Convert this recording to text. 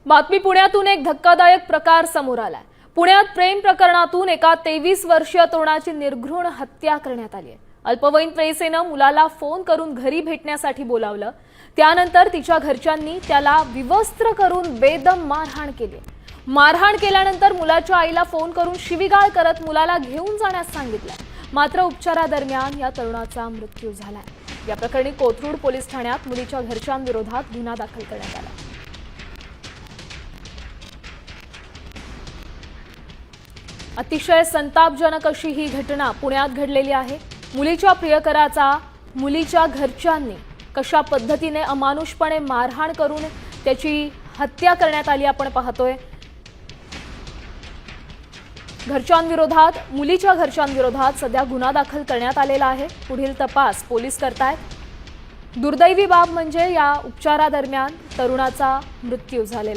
बातमी पुण्यातून एक धक्कादायक प्रकार समोर आलाय। पुण्यात प्रेम प्रकरणातून एका 23 वर्षीय तरुणाची निर्घृण हत्या करण्यात आली आहे। अल्पवयीन प्रेयसीने मुलाला फोन करून घरी भेटण्यासाठी बोलावलं। त्यानंतर तिच्या घरच्यांनी त्याला विवस्त्र करून बेदम मारहाण केली। मारहाण केल्यानंतर मुलाच्या आईला फोन करून शिवीगाळ करत मुलाला घेऊन जाण्यास सांगितलं। मात्र उपचारादरम्यान या तरुणाचा मृत्यू झालाय। या प्रकरणी कोथरूड पोलीस ठाण्यात मुलीच्या घरच्यांविरोधात गुन्हा दाखल करण्यात आला। अतिशय संतापजनक अशी ही घटना पुण्यात घडलेली आहे। मुलीच्या प्रियकराचा मुलीच्या घरच्यांनी कशा पद्धतीने अमानुषपणे मारहाण करून त्याची हत्या करण्यात आली आपण पाहतोय। मुलीच्या घरच्यांविरोधात सध्या गुन्हा दाखल करण्यात आलेला आहे। पुढील तपास पोलीस करतायत। दुर्दैवी बाब म्हणजे या उपचारादरम्यान तरुणाचा मृत्यू झालेला